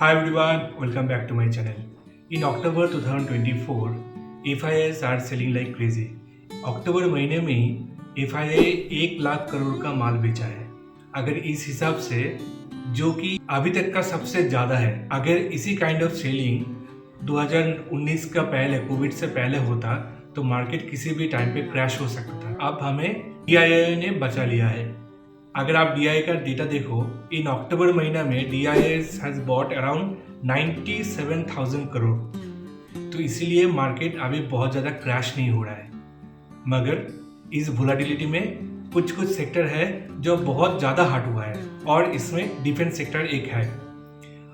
Hi everyone, welcome back to my channel. In October 2024, FIIs are selling like crazy. अक्टूबर महीने में ही FII 1 lakh crore का माल बेचा है। अगर इस हिसाब से जो कि अभी तक का सबसे ज़्यादा है, अगर इसी काइंड ऑफ सेलिंग 2019 का पहले कोविड से पहले होता तो मार्केट किसी भी टाइम पे क्रैश हो सकता था। अब हमें DII ने बचा लिया है। अगर आप DII का डेटा देखो, इन अक्टूबर महीना में DII has bot around 97,000 crore, तो इसीलिए मार्केट अभी बहुत ज़्यादा क्रैश नहीं हो रहा है। मगर इस वोलाटिलिटी में कुछ कुछ सेक्टर है जो बहुत ज़्यादा हट हुआ है और इसमें डिफेंस सेक्टर एक है।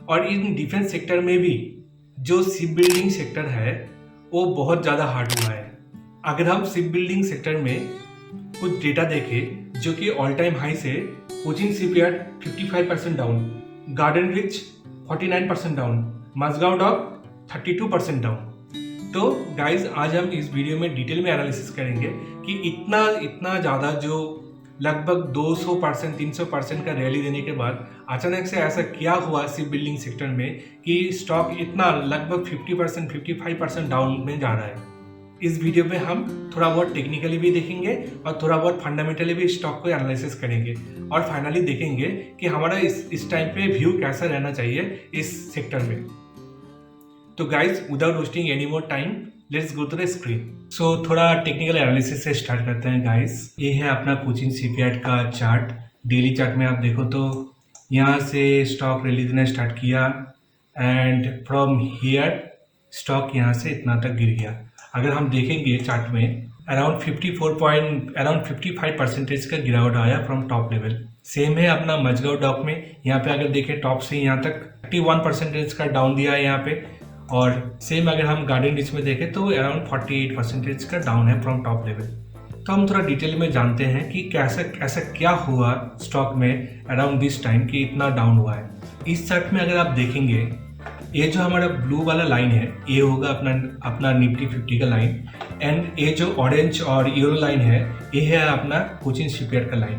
और इन डिफेंस सेक्टर में भी जो शिप बिल्डिंग सेक्टर है वो बहुत ज़्यादा हट हुआ है। अगर हम शिप बिल्डिंग सेक्टर में कुछ डेटा देखें जो कि ऑल टाइम हाई से Cochin shipyard 55% down, Garden Reach 49% down, Mazagon dock 32% down. तो गाइज आज हम इस वीडियो में डिटेल में एनालिसिस करेंगे कि इतना ज़्यादा जो लगभग 200% 300% का रैली देने के बाद अचानक से ऐसा क्या हुआ शिप बिल्डिंग सेक्टर में कि स्टॉक इतना लगभग 50% 55% डाउन में जा रहा है। इस वीडियो में हम थोड़ा बहुत टेक्निकली भी देखेंगे और थोड़ा बहुत फंडामेंटली भी स्टॉक को एनालिसिस करेंगे और फाइनली देखेंगे कि हमारा इस टाइम पे व्यू कैसा रहना चाहिए इस सेक्टर में। तो guys without wasting any more time let's go to the screen. So थोड़ा टेक्निकल एनालिसिस से स्टार्ट करते हैं गाइज। ये है अपना कोचिन शिपयार्ड का चार्ट। डेली चार्ट में आप देखो तो यहाँ से स्टॉक रैली देना स्टार्ट किया एंड फ्रॉम हियर स्टॉक यहाँ से इतना तक गिर गया। अगर हम देखेंगे चार्ट में अराउंड 55% का गिरावट आया फ्रॉम टॉप लेवल। सेम है अपना मजगांव डॉक में। यहाँ पे अगर देखें टॉप से यहाँ तक 31% का डाउन दिया है यहाँ पे। और सेम अगर हम गार्डन रिच में देखें तो अराउंड 48% का डाउन है फ्रॉम टॉप लेवल। तो हम थोड़ा डिटेल में जानते हैं कि कैसा क्या हुआ स्टॉक में अराउंड दिस टाइम कि इतना डाउन हुआ है। इस चार्ट में अगर आप देखेंगे ये जो हमारा ब्लू वाला लाइन है ये होगा अपना निफ्टी 50 का लाइन एंड ये जो ऑरेंज और येलो लाइन है ये है अपना कोचिन शिपयार्ड का लाइन।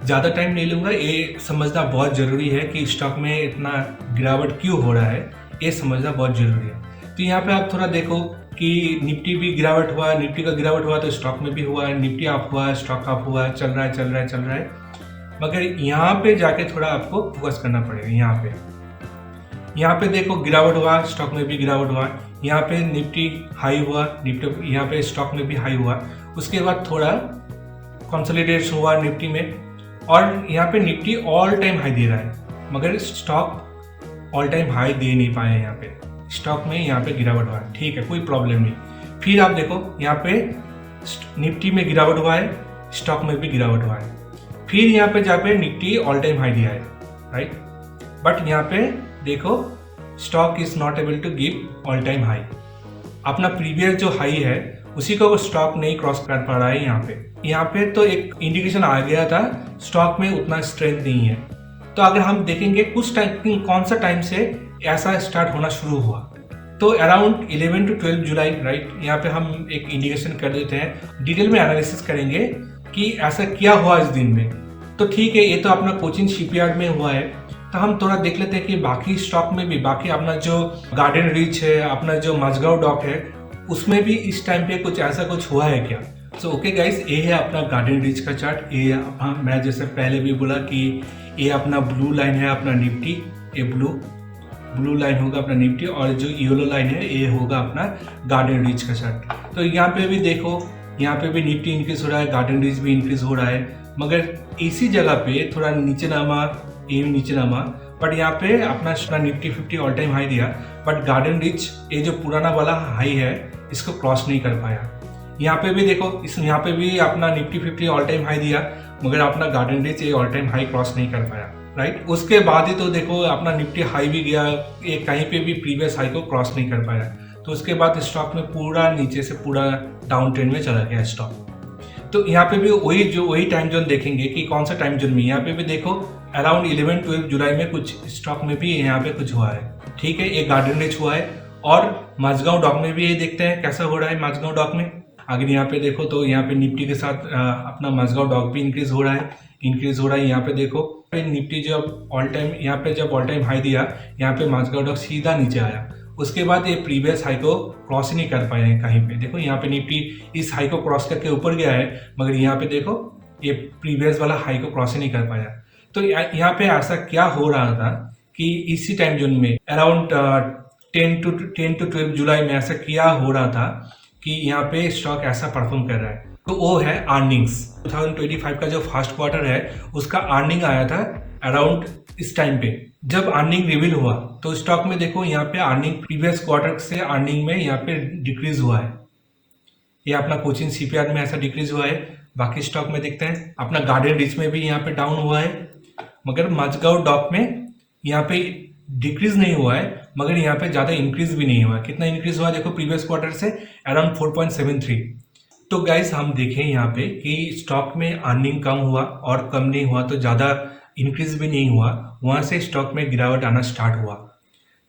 ज़्यादा टाइम नहीं लूँगा, ये समझना बहुत ज़रूरी है कि स्टॉक में इतना गिरावट क्यों हो रहा है, ये समझना बहुत ज़रूरी है। तो यहाँ पे आप थोड़ा देखो कि निफ्टी भी गिरावट हुआ, निफ्टी का गिरावट हुआ तो स्टॉक में भी हुआ, निफ्टी अप हुआ, स्टॉक अप हुआ, चल रहा है। मगर यहाँ पे जाके थोड़ा आपको फोकस करना पड़ेगा। यहाँ पे देखो गिरावट हुआ, स्टॉक में भी गिरावट हुआ। यहाँ पे निफ्टी हाई हुआ, निफ्टी यहाँ पे स्टॉक में भी हाई हुआ। उसके बाद थोड़ा कंसोलिडेट हुआ निफ्टी में और यहाँ पे निफ्टी ऑल टाइम हाई दे रहा है मगर स्टॉक ऑल टाइम हाई दे नहीं पाए। यहाँ पे स्टॉक में यहाँ पे गिरावट हुआ, ठीक है, कोई प्रॉब्लम नहीं। फिर आप देखो यहाँ पे निफ्टी में गिरावट हुआ है, स्टॉक में भी गिरावट हुआ है। फिर यहाँ पे जहाँ पे निफ्टी ऑल टाइम हाई दिया है, राइट, बट यहाँ पे देखो stock is not able to give all time high. अपना प्रीवियस जो हाई है उसी को स्टॉक नहीं क्रॉस कर पा रहा है। यहाँ पे तो एक इंडिकेशन आ गया था स्टॉक में उतना स्ट्रेंथ नहीं है। तो अगर हम देखेंगे कुछ टाइम कौन सा टाइम से ऐसा स्टार्ट होना शुरू हुआ तो अराउंड 11 to 12 जुलाई, राइट। यहाँ पे हम एक इंडिकेशन कर देते हैं, डिटेल में एनालिसिस करेंगे कि ऐसा क्या हुआ इस दिन में। तो ठीक है, ये तो अपना कोचिन शिपयार्ड में हुआ है। तो हम थोड़ा देख लेते हैं कि बाकी स्टॉक में भी, बाकी अपना जो गार्डन रिच है, अपना जो मजगांव डॉक है, उसमें भी इस टाइम पे कुछ हुआ है क्या। सो ओके गाइस, ये है अपना गार्डन रिच का चार्ट। ये मैं जैसे पहले भी बोला कि ये अपना ब्लू लाइन है अपना निफ्टी, ये ब्लू लाइन होगा अपना निफ्टी और जो येलो लाइन है ये होगा अपना गार्डन रिच का चार्ट। तो यहाँ पे भी देखो, यहाँ पे भी निफ्टी इंक्रीज हो रहा है, गार्डन रिच भी इंक्रीज हो रहा है, मगर इसी जगह पे थोड़ा नीचे नामा, बट यहाँ पे अपना निफ्टी 50 ऑल टाइम हाई दिया, बट गार्डन रिच ये जो पुराना वाला हाई है इसको क्रॉस नहीं कर पाया। यहाँ पे भी देखो, यहाँ पे भी अपना निफ्टी 50 ऑल टाइम हाई दिया, मगर अपना गार्डन रिच ये ऑल टाइम हाई क्रॉस नहीं कर पाया, राइट। उसके बाद ही तो देखो अपना निफ्टी हाई भी गया, ये कहीं पे भी प्रीवियस हाई को क्रॉस नहीं कर पाया। तो उसके बाद स्टॉक में पूरा नीचे से पूरा डाउन ट्रेंड में चला गया स्टॉक। तो यहाँ पे भी वही टाइम जोन देखेंगे कि कौन सा टाइम जोन में। यहाँ पे भी देखो अराउंड 11-12 जुलाई में कुछ स्टॉक में भी यहाँ पे कुछ हुआ है, ठीक है, ये गार्डन रिच हुआ है। और मजगांव डॉक में भी ये देखते हैं कैसा हो रहा है मजगांव डॉक में। अगर यहाँ पे देखो तो यहाँ पे निफ्टी के साथ अपना मजगांव डॉक भी इंक्रीज हो रहा है। यहाँ पे देखो निफ्टी जब ऑल टाइम यहाँ पे जब ऑल टाइम हाई दिया, यहाँ पे माझगांव डॉक सीधा नीचे आया। उसके बाद ये प्रीवियस हाई को क्रॉस ही नहीं कर पाए हैं कहीं पे। देखो यहाँ पे निफ्टी इस हाई को क्रॉस करके ऊपर गया है, मगर यहाँ पे देखो ये प्रीवियस वाला हाई को क्रॉस ही नहीं कर पाया। तो यहाँ पे ऐसा क्या हो रहा था कि इसी टाइम जोन में अराउंड 10 to 12 जुलाई में ऐसा क्या हो रहा था कि यहाँ पे स्टॉक ऐसा परफॉर्म कर रहा है। तो वो है अर्निंग्स। 2025 का जो फर्स्ट क्वार्टर है उसका अर्निंग आया था अराउंड इस टाइम पे। जब अर्निंग रिवील हुआ तो स्टॉक में देखो यहाँ पे अर्निंग प्रीवियस क्वार्टर से अर्निंग में यहाँ पे डिक्रीज हुआ है। ये अपना कोचिन सीपीआर में ऐसा डिक्रीज हुआ है। बाकी स्टॉक में देखते हैं अपना गार्डन रिच में भी यहाँ पे डाउन हुआ है, मगर माझगांव डॉक में यहाँ पे डिक्रीज नहीं हुआ है, मगर यहाँ पे ज़्यादा इंक्रीज भी नहीं हुआ है। कितना इंक्रीज हुआ देखो प्रीवियस क्वार्टर से अराउंड 4.73। तो गाइस हम देखें यहाँ पे कि स्टॉक में अर्निंग कम हुआ और कम नहीं हुआ तो ज़्यादा इंक्रीज भी नहीं हुआ, वहाँ से स्टॉक में गिरावट आना स्टार्ट हुआ।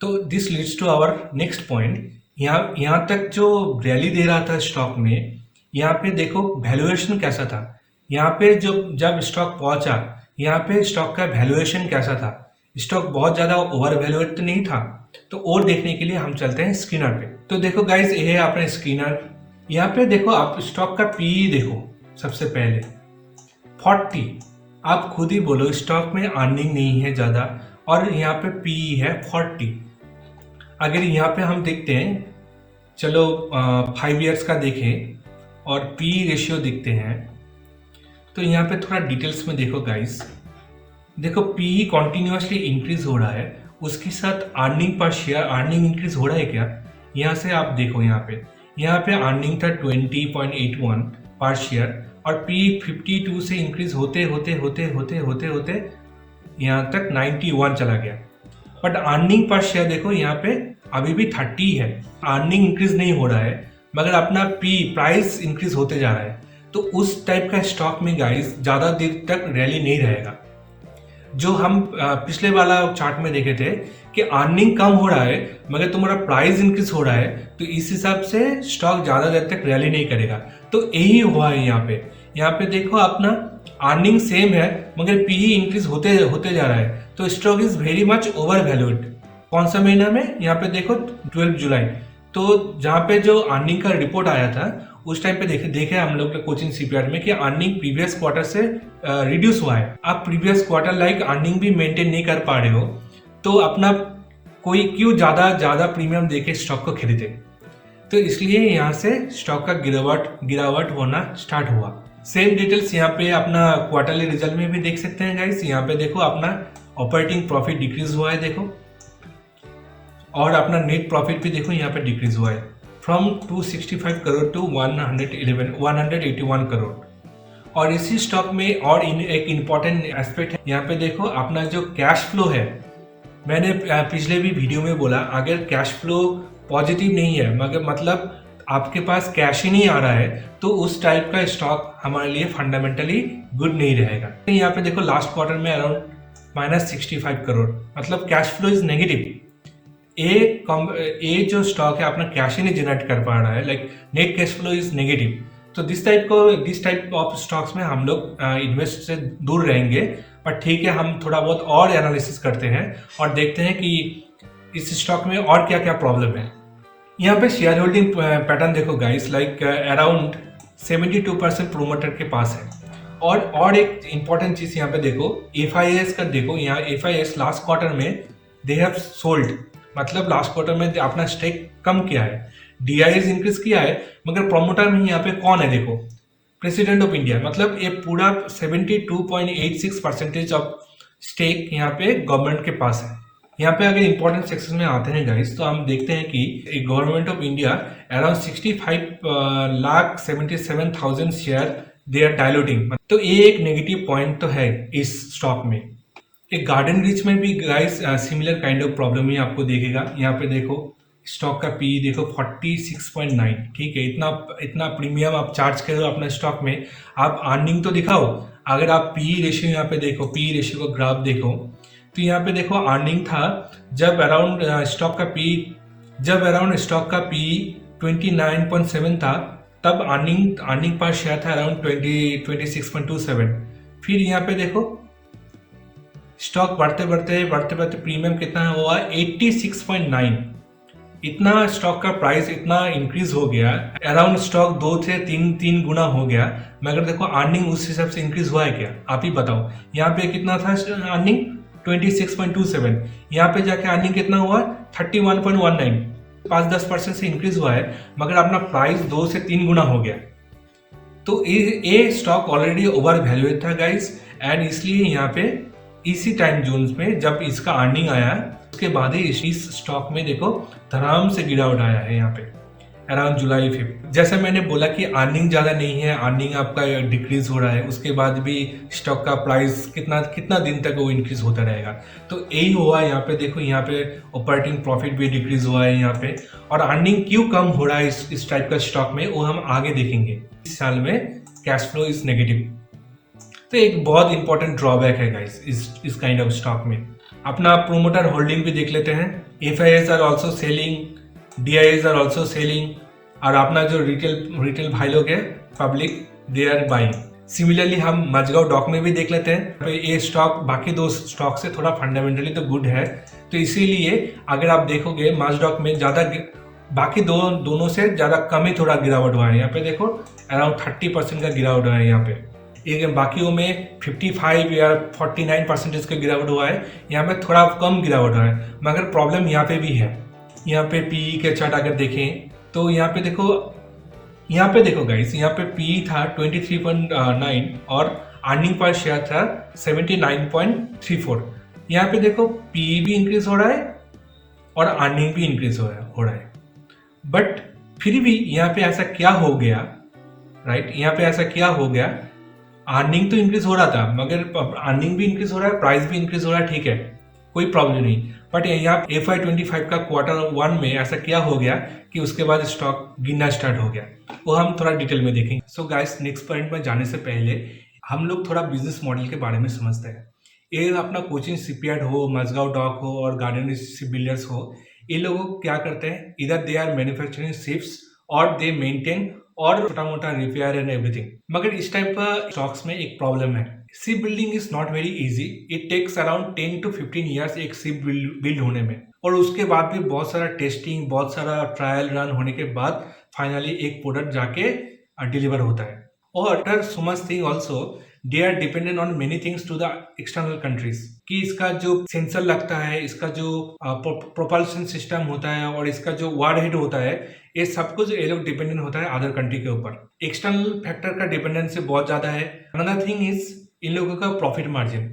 तो this leads to our next point. यहाँ तक जो रैली दे रहा था स्टॉक में, यहाँ पे देखो वैल्यूएशन कैसा था। यहाँ पे जब स्टॉक पहुंचा, यहाँ पे स्टॉक का वैल्यूएशन कैसा था। स्टॉक बहुत ज़्यादा ओवर वैल्यूएट तो नहीं था। तो और देखने के लिए हम चलते हैं स्क्रीनर पे। तो देखो गाइज ये है अपना स्क्रीनर। यहाँ पे देखो आप स्टॉक का पीई देखो सबसे पहले 40। आप खुद ही बोलो स्टॉक में अर्निंग नहीं है ज़्यादा और यहाँ पे पीई है 40। अगर यहाँ पे हम देखते हैं, चलो 5 ईयर्स का देखें और पीई रेशियो देखते हैं, तो यहाँ पे थोड़ा डिटेल्स में देखो गाइस। देखो पीई कॉन्टिन्यूसली इंक्रीज हो रहा है, उसके साथ earning per share earning increase हो रहा है क्या। यहाँ से आप देखो यहाँ पे अर्निंग था 20.81 पर शेयर और पी 52 से इंक्रीज होते होते यहाँ तक 91 चला गया। बट अर्निंग पर शेयर देखो यहाँ पे अभी भी 30 है। अर्निंग इंक्रीज नहीं हो रहा है, मगर अपना प्राइस इंक्रीज होते जा रहा है। तो उस टाइप का स्टॉक में गाइस ज़्यादा देर तक रैली नहीं रहेगा। जो हम पिछले वाला चार्ट में देखे थे कि अर्निंग कम हो रहा है मगर तुम्हारा प्राइस इंक्रीज हो रहा है, तो इस हिसाब से स्टॉक ज़्यादा देर तक रैली नहीं करेगा। तो यही हुआ है यहाँ पे देखो अपना अर्निंग सेम है मगर पीई इंक्रीज होते जा रहा है। तो stock is very much over valued. कौन सा महीना में, यहाँ पे देखो 12 जुलाई। तो जहाँ पे जो अर्निंग का रिपोर्ट आया था उस टाइम पे देखे हम लोग के कोचिंग सीपीआर में कि अर्निंग प्रीवियस क्वार्टर से रिड्यूस हुआ है। आप प्रीवियस क्वार्टर लाइक अर्निंग भी मेंटेन नहीं कर पा रहे हो, तो अपना कोई क्यों ज़्यादा प्रीमियम देके स्टॉक को खरीदे। तो इसलिए यहाँ से स्टॉक का गिरावट होना स्टार्ट हुआ। सेम डिटेल्स यहाँ पे अपना क्वार्टरली रिजल्ट में भी देख सकते हैं गाइस। यहाँ पे देखो अपना ऑपरेटिंग प्रॉफिट डिक्रीज हुआ है देखो, और अपना नेट प्रॉफिट भी देखो यहाँ पे डिक्रीज हुआ है फ्रॉम 265 करोड़ टू 181 करोड़। और इसी स्टॉक में और एक इम्पॉर्टेंट एस्पेक्ट है, यहाँ पे देखो अपना जो कैश फ्लो है। मैंने पिछले भी वीडियो में बोला अगर कैश फ्लो पॉजिटिव नहीं है मगर मतलब आपके पास कैश ही नहीं आ रहा है, तो उस टाइप का स्टॉक हमारे लिए फंडामेंटली गुड नहीं रहेगा। यहाँ पे देखो लास्ट क्वार्टर में अराउंड -65 करोड़, मतलब कैश फ्लो इज नेगेटिव। ये जो स्टॉक है अपना कैश ही नहीं जनरेट कर पा रहा है, like net cash flow is negative. तो दिस टाइप ऑफ स्टॉक्स में हम लोग इन्वेस्ट से दूर रहेंगे। पर ठीक है, हम थोड़ा बहुत और एनालिसिस करते हैं और देखते हैं कि इस स्टॉक में और क्या क्या प्रॉब्लम है। यहाँ पे शेयर होल्डिंग पैटर्न देखो गाइस, लाइक अराउंड 72% प्रोमोटर के पास है। और एक इंपॉर्टेंट चीज यहाँ पे देखो, FIS का देखो, यहाँ FIS लास्ट क्वार्टर में दे हैव सोल्ड, मतलब लास्ट क्वार्टर में अपना स्टेक कम किया है, DIS इंक्रीज किया है, मगर प्रोमोटर में यहाँ पे कौन है देखो, प्रेसिडेंट ऑफ इंडिया। मतलब ये पूरा 72.86% ऑफ स्टेक यहाँ पे गवर्नमेंट के पास है। यहाँ पे अगर इंपॉर्टेंट सेक्शन में आते हैं गाइस, तो हम देखते हैं कि government of India around 65,77,000 share they are diluting. तो ये एक नेगेटिव पॉइंट तो है इस स्टॉक में। एक गार्डन रिच में भी guys similar kind of problem ही आपको देखेगा। यहाँ पे देखो स्टॉक का पी देखो 46.9, ठीक है। इतना प्रीमियम आप चार्ज करो अपना स्टॉक में, आप अर्निंग तो दिखाओ। अगर आप पी रेशियो यहाँ पे देखो, पी रेशियो का ग्राफ देखो, तो यहाँ पे देखो अर्निंग था जब अराउंड स्टॉक का पी 29.7 था, तब अर्निंग पर शेयर था अराउंड 26.27। फिर यहाँ पे देखो स्टॉक बढ़ते बढ़ते प्रीमियम कितना हुआ, 86.9। इतना स्टॉक का प्राइस इतना इंक्रीज हो गया, अराउंड स्टॉक 2 से 3 गुना हो गया। मगर देखो अर्निंग उस हिसाब से इंक्रीज हुआ है क्या, आप ही बताओ। यहाँ पे कितना था अर्निंग, 26.27। यहाँ पे जाके अर्निंग कितना हुआ, 31.19। 5-10% से इंक्रीज हुआ है, मगर अपना प्राइस 2 से 3 गुना हो गया। तो ये स्टॉक ऑलरेडी ओवर वैल्यूएड था गाइस, एंड इसलिए यहाँ पे इसी टाइम जोन में जब इसका अर्निंग आया उसके बाद ही इस स्टॉक में देखो धड़ाम से गिरावट आया है यहाँ पे अराउंड जुलाई 5। जैसे मैंने बोला कि अर्निंग ज़्यादा नहीं है, अर्निंग आपका डिक्रीज हो रहा है, उसके बाद भी स्टॉक का प्राइस कितना दिन तक वो इंक्रीज होता रहेगा। तो यही हुआ यहाँ पे, देखो यहाँ पे ऑपरेटिंग प्रॉफिट भी डिक्रीज हुआ है यहाँ पे। और अर्निंग क्यों कम हो रहा है इस टाइप का स्टॉक में, वो हम आगे देखेंगे। इस साल में कैश फ्लो इज नेगेटिव, तो एक बहुत इंपॉर्टेंट ड्रॉबैक है गाइस इस काइंड ऑफ स्टॉक में। अपना प्रोमोटर होल्डिंग भी देख लेते हैं। FIIs are also selling, DIIs are also selling, और अपना जो रिटेल भाई लोग है public, they are buying. Similarly हम मजगांव डॉक में भी देख लेते हैं। ये स्टॉक बाकी दो स्टॉक से थोड़ा फंडामेंटली तो गुड है, तो इसीलिए अगर आप देखोगे मजडॉक में ज़्यादा बाकी दोनों से ज़्यादा कम ही थोड़ा गिरावट हुआ है। यहाँ पे देखो अराउंड 30% का गिरावट हुआ है यहाँ पे। एक बाकियों में 55 या 49% का गिरावट हुआ है, यहाँ पे थोड़ा कम गिरावट हुआ है। मगर प्रॉब्लम यहाँ पे भी है। यहाँ पे पीई के चार्ट अगर देखें तो यहाँ पे देखो गाइस, यहाँ पे पीई था 23.9 और अर्निंग पर शेयर था 79.34। यहाँ पे देखो पीई भी इंक्रीज हो रहा है और अर्निंग भी इंक्रीज हो रहा है। बट फिर भी यहाँ पे ऐसा क्या हो गया, राइट? यहाँ पे ऐसा क्या हो गया, अर्निंग तो इंक्रीज हो रहा था, मगर अर्निंग भी इंक्रीज हो रहा है, प्राइस भी इंक्रीज हो रहा है, ठीक है, कोई प्रॉब्लम नहीं। बट यहाँ FY25 का Q1 में ऐसा क्या हो गया कि उसके बाद स्टॉक गिरना स्टार्ट हो गया, वो हम थोड़ा डिटेल में देखेंगे। सो गाइस, नेक्स्ट पॉइंट में जाने से पहले हम लोग थोड़ा बिजनेस मॉडल के बारे में समझते हैं। ये अपना कोचिंग शिपयार्ड हो, मजगांव डॉक हो और गार्डन शिप बिल्डर्स हो, ये लोग क्या करते हैं, इधर दे आर मैन्युफैक्चरिंग शिप्स और दे मेंटेन और छोटा मोटा रिपेयर एंड एवरीथिंग। मगर इस टाइप का स्टॉक्स में एक प्रॉब्लम है, ship building is not very easy. It takes around 10 to 15 years एक शिप बिल्ड होने में, और उसके बाद भी बहुत सारा टेस्टिंग, बहुत सारा ट्रायल रन होने के बाद फाइनली एक प्रोडक्ट जाके डिलीवर होता है। और so much thing also, they are dependent on many things to the external countries, कि इसका जो सेंसर लगता है, इसका जो प्रोपल्शन सिस्टम होता है और इसका जो वार हेड होता है, ये सब कुछ ये लोग डिपेंडेंट होता है अदर कंट्री के ऊपर। एक्सटर्नल फैक्टर का डिपेंडेंसी बहुत ज्यादा है। अनदर थिंग इज इन लोगों का प्रॉफिट मार्जिन।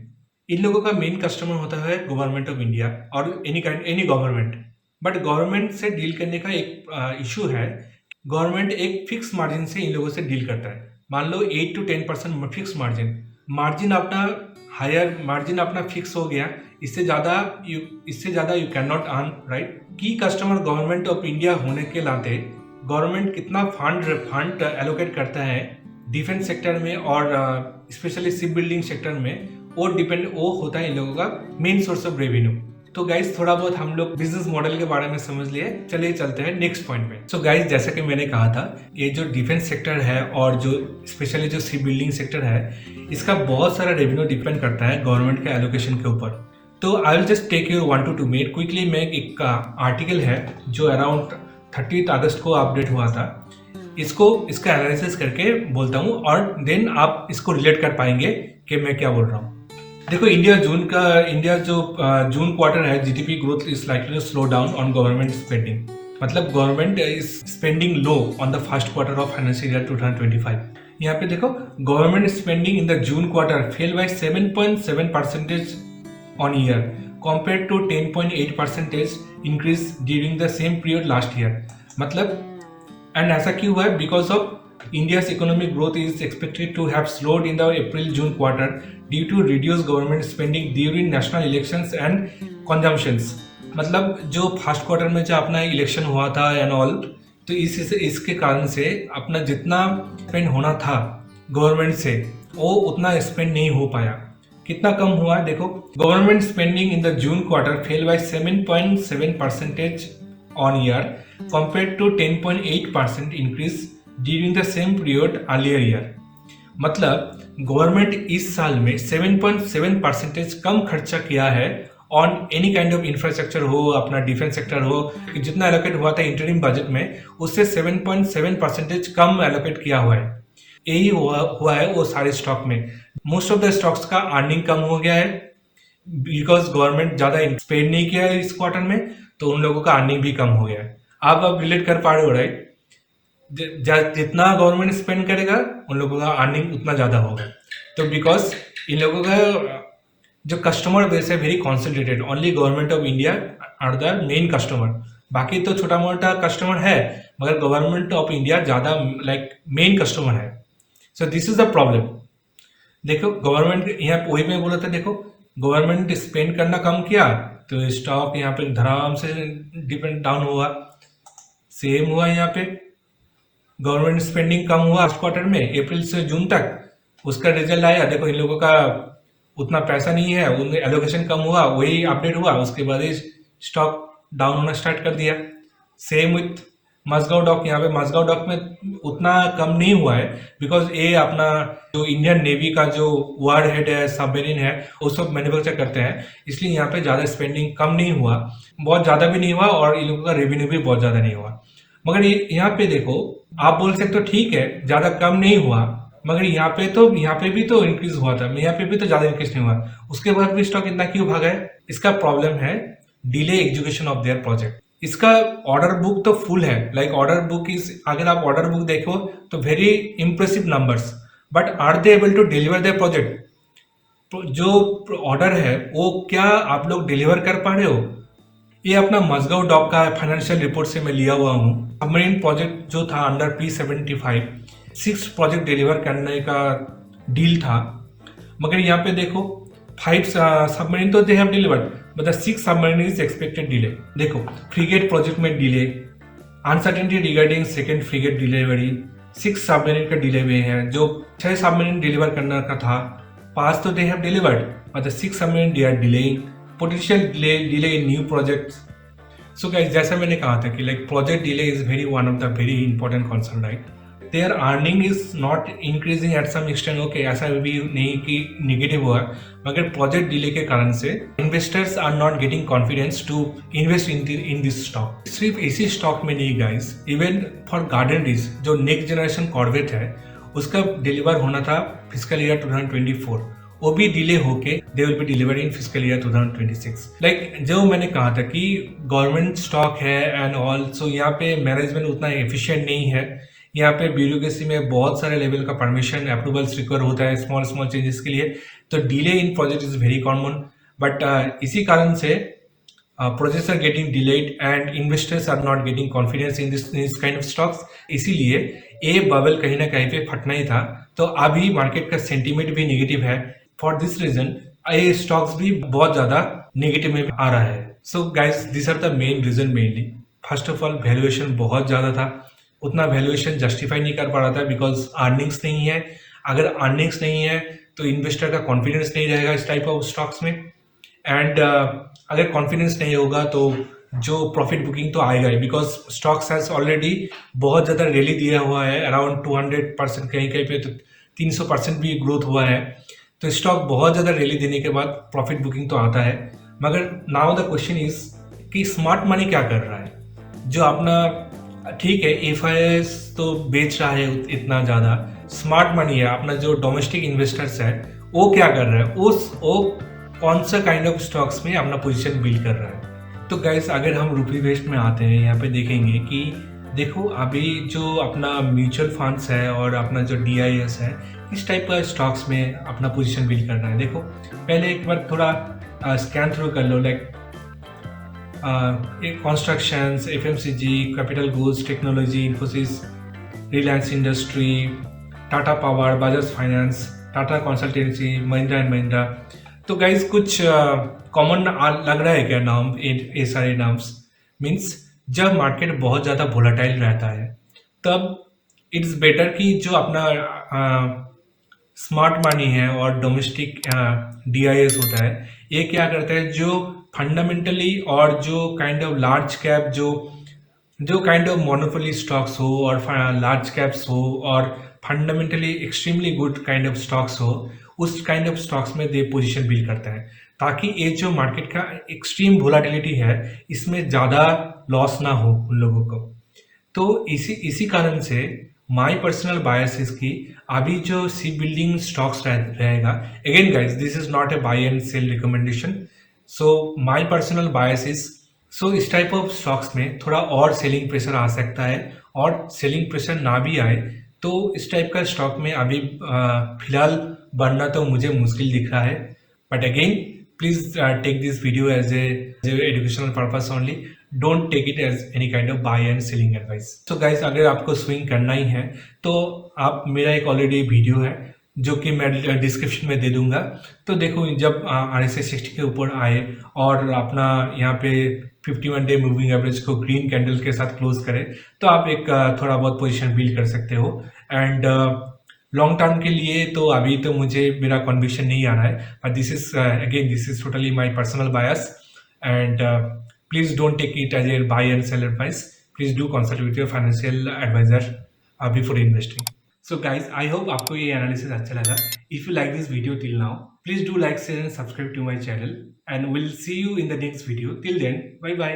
इन लोगों का मेन कस्टमर होता है गवर्नमेंट ऑफ इंडिया और एनी गवर्नमेंट। बट गवर्नमेंट से डील करने का एक इशू है, गवर्नमेंट एक फिक्स मार्जिन से इन लोगों से डील करता है। मान लो 8 to 10% फिक्स मार्जिन अपना हायर मार्जिन अपना फिक्स हो गया, इससे ज़्यादा you can not earn, right? की कस्टमर गवर्नमेंट ऑफ इंडिया होने के नाते गवर्नमेंट कितना फंड एलोकेट करता है डिफेंस सेक्टर में और स्पेशली शिप बिल्डिंग सेक्टर में, वो होता है इन लोगों का मेन सोर्स ऑफ रेवेन्यू। तो गाइज, थोड़ा बहुत हम लोग बिजनेस मॉडल के बारे में समझ लिए, चलिए चलते हैं नेक्स्ट पॉइंट पे। सो गाइज, जैसा कि मैंने कहा था, ये जो डिफेंस सेक्टर है और जो स्पेशली जो शिप बिल्डिंग सेक्टर है, इसका बहुत सारा रेवेन्यू डिपेंड करता है गवर्नमेंट के एलोकेशन के ऊपर। तो I will just take your 1 to 2 minute quickly. मैं एक आर्टिकल है जो अराउंड 30 अगस्त को अपडेट हुआ था, इसका एनालिसिस करके बोलता हूँ और देन आप इसको रिलेट कर पाएंगे कि मैं क्या बोल रहा हूँ। देखो, इंडिया जो जून क्वार्टर है, GDP growth is likely to slow down on government spending. मतलब government is spending low on the first quarter of financial year 2025। यहाँ पे देखो, government spending in the June quarter fell by 7.7% on year compared to 10.8% increase during the same period last year। मतलब and ऐसा क्यों हुआ है? Because of India's economic growth is expected to have slowed in the April-June quarter due to reduced government spending during national elections and consumptions। मतलब जो first quarter में जो अपना इलेक्शन हुआ था एंड ऑल, तो इसके कारण से अपना जितना स्पेंड होना था गवर्नमेंट से, वो उतना स्पेंड नहीं हो पाया। कितना कम हुआ? देखो, government spending in the June quarter fell by 7.7% on year compared to 10.8% increase during the same period earlier year। मतलब गवर्नमेंट इस साल में 7.7% कम खर्चा किया है on any kind of infrastructure हो, अपना डिफेंस सेक्टर हो, कि जितना एलोकेट हुआ था इंटरिम बजट में उससे 7.7% कम एलोकेट किया हुआ है। यही हुआ है वो सारे स्टॉक में। मोस्ट ऑफ द स्टॉक्स का अर्निंग कम हो गया है बिकॉज गवर्नमेंट ज्यादा स्पेंड नहीं किया है इस क्वार्टर में, तो उन लोगों का अर्निंग भी कम हो गया है। आप अब रिलेट कर पा रहे हो राइट? जितना गवर्नमेंट स्पेंड करेगा उन लोगों का अर्निंग उतना ज्यादा होगा। तो बिकॉज इन लोगों का जो कस्टमर बेस है very concentrated, only government of India are the main customer. बाकी तो छोटा मोटा कस्टमर है मगर गवर्नमेंट ऑफ इंडिया ज्यादा लाइक मेन कस्टमर है। So this is the problem. देखो गवर्नमेंट यहाँ वही में बोला था, देखो गवर्नमेंट स्पेंड करना कम किया तो स्टॉक यहाँ पे धड़ाम से डिपेंड डाउन हुआ। सेम हुआ यहाँ पे, गवर्नमेंट स्पेंडिंग कम हुआ फर्स्ट क्वार्टर में अप्रैल से जून तक, उसका रिजल्ट आया। देखो इन लोगों का उतना पैसा नहीं है, उनमें एलोकेशन कम हुआ, वही अपडेट हुआ, उसके बाद ही स्टॉक डाउन होना स्टार्ट कर दिया। सेम विथ मजगांव डॉक, यहाँ पे मजगांव डॉक में उतना कम नहीं हुआ है बिकॉज ये अपना जो इंडियन नेवी का जो वार हेड है, सबमरीन है, वो सब मैन्युफैक्चर करते हैं, इसलिए यहाँ पे ज़्यादा स्पेंडिंग कम नहीं हुआ, बहुत ज़्यादा भी नहीं हुआ और इन लोगों का रेवेन्यू भी बहुत ज़्यादा नहीं हुआ। मगर यहाँ पे देखो आप बोल सकते हो ठीक है ज़्यादा कम नहीं हुआ, मगर यहाँ पे भी तो इंक्रीज हुआ था, यहाँ पे भी तो ज्यादा इंक्रीज नहीं हुआ, उसके बाद भी स्टॉक इतना क्यों भागा है? इसका प्रॉब्लम है delay execution of their project. इसका ऑर्डर बुक तो फुल है, लाइक ऑर्डर बुक इज, अगर आप ऑर्डर बुक देखो तो very impressive numbers, but are they able to deliver their project? जो ऑर्डर है वो क्या आप लोग डिलीवर कर पा रहे हो? ये अपना मजगांव डॉक का फाइनेंशियल रिपोर्ट से मैं लिया हुआ हूँ। सबमरीन प्रोजेक्ट जो था अंडर P75 6 प्रोजेक्ट डिलीवर करने का डील था, मगर यहाँ पे देखो 5 सबमरीन तो they have delivered but 6 submarine is expected delay. देखो फ्रीगेट प्रोजेक्ट में delay, uncertainty regarding second freight delivery, 6 submarine का डिले हुए हैं। जो 6 सबमरीन डिलीवर करने का था 5 तो they have delivered but 6 submarine they are delaying, potential delay in new projects. So guys जैसा मैंने कहा था कि like project delay is very one of the very important concern right. Their earning is not increasing at some extent, okay ऐसा भी नहीं कि negative हुआ, मगर प्रोजेक्ट डिले के कारण से investors are not getting confidence to invest in this stock. सिर्फ इसी स्टॉक में नहीं guys, even for Garden Reach जो नेक्स्ट जनरेशन कॉर्वेट है उसका डिलीवर होना था फिजिकल ईयर 2024, वो भी डिले होके they will be deliver in physical year 2026। Like जो मैंने कहा था कि गवर्नमेंट स्टॉक है एंड ऑल, सो यहाँ पे मैनेजमेंट उतना एफिशिएंट नहीं है। यहाँ पे ब्यूरोक्रेसी में बहुत सारे लेवल का परमिशन अप्रूवल्स रिक्वायर होता है स्मॉल स्मॉल चेंजेस के लिए, तो delay in project is very common. But इसी कारण से projects are getting delayed and investors are not getting confidence in this kind of stocks. इसीलिए ये बबल कहीं ना कहीं पे फटना ही था, तो अभी मार्केट का सेंटीमेंट भी नेगेटिव है। फॉर दिस रीजन ये स्टॉक्स भी बहुत ज्यादा नेगेटिव में आ रहा है। So guys this are the main reason mainly. First of all valuation बहुत ज्यादा था, उतना वैल्यूएशन जस्टिफाई नहीं कर पा रहा था बिकॉज अर्निंग्स नहीं है। अगर अर्निंग्स नहीं है तो इन्वेस्टर का कॉन्फिडेंस नहीं रहेगा इस टाइप ऑफ स्टॉक्स में, एंड अगर कॉन्फिडेंस नहीं होगा तो जो प्रॉफिट बुकिंग तो आएगा ही, बिकॉज स्टॉक्स हैज ऑलरेडी बहुत ज़्यादा रैली दिया हुआ है, अराउंड 200%, कहीं कहीं पे तो 300% भी ग्रोथ हुआ है। तो स्टॉक बहुत ज़्यादा रैली देने के बाद प्रॉफिट बुकिंग तो आता है। मगर नाउ द क्वेश्चन इज कि स्मार्ट मनी क्या कर रहा है? जो अपना ठीक है एफआईएस तो बेच रहा है इतना ज़्यादा, स्मार्ट मनी है अपना जो डोमेस्टिक इन्वेस्टर्स है वो क्या कर रहा है, वो कौन सा काइंड ऑफ स्टॉक्स में अपना पोजीशन बिल्ड कर रहा है। तो गाइस अगर हम रूपी वेस्ट में आते हैं, यहाँ पे देखेंगे कि देखो अभी जो अपना म्यूचुअल फंड्स है और अपना जो DIS है, इस टाइप का स्टॉक्स में अपना पोजीशन बिल्ड करना है। देखो पहले एक बार थोड़ा स्कैन थ्रू कर लो, like constructions, FMCG, capital goods, technology, Infosys, Reliance Industry, Tata Power, Bajaj Finance, Tata Consultancy, Mahindra and Mahindra. तो गाइज कुछ कॉमन लग रहा है क्या नाम? ये सारे नाम्स मीन्स जब मार्केट बहुत ज़्यादा वोलेटाइल रहता है तब इट्स बेटर कि जो अपना स्मार्ट मनी है और डोमेस्टिक DIS होता है, ये क्या करता है जो फंडामेंटली और जो काइंड ऑफ लार्ज कैप जो काइंड ऑफ मोनोपोली स्टॉक्स हो और लार्ज कैप्स हो और fundamentally extremely good kind of stocks हो, उस काइंड ऑफ स्टॉक्स में दे पोजीशन बिल्ड करते हैं, ताकि ये जो मार्केट का एक्सट्रीम वोलाटिलिटी है इसमें ज़्यादा लॉस ना हो उन लोगों को। तो इसी इसी कारण से माय पर्सनल बायस इज कि अभी जो शिप बिल्डिंग स्टॉक्स रहेगा, again guys this is not a buy and sell recommendation, so my personal bias is, so इस टाइप ऑफ स्टॉक्स में थोड़ा और सेलिंग प्रेशर आ सकता है, और सेलिंग प्रेशर ना भी आए तो इस टाइप का स्टॉक में अभी फिलहाल बढ़ना तो मुझे मुश्किल दिख रहा है। But again please take this video as a educational purpose only, don't take it as any kind of buy and selling advice. So guys, अगर आपको स्विंग करना ही है तो आप, मेरा एक ऑलरेडी वीडियो है जो कि मैं डिस्क्रिप्शन में दे दूंगा। तो देखो, जब RSI 60 के ऊपर आए और अपना यहाँ पे 51 डे मूविंग एवरेज को ग्रीन कैंडल के साथ क्लोज करे, तो आप एक थोड़ा बहुत पोजीशन बिल्ड कर सकते हो। एंड लॉन्ग टर्म के लिए तो अभी तो मुझे मेरा कन्विक्शन नहीं आ रहा है, but this is again this is totally my personal bias, and please don't take it as a buy and sell advice. Please do consult with your financial advisor before investing. So guys, I hope आपको ये analysis अच्छा लगा. If you like this video till now, please do like, share and subscribe to my channel, and we'll see you in the next video. Till then, bye bye.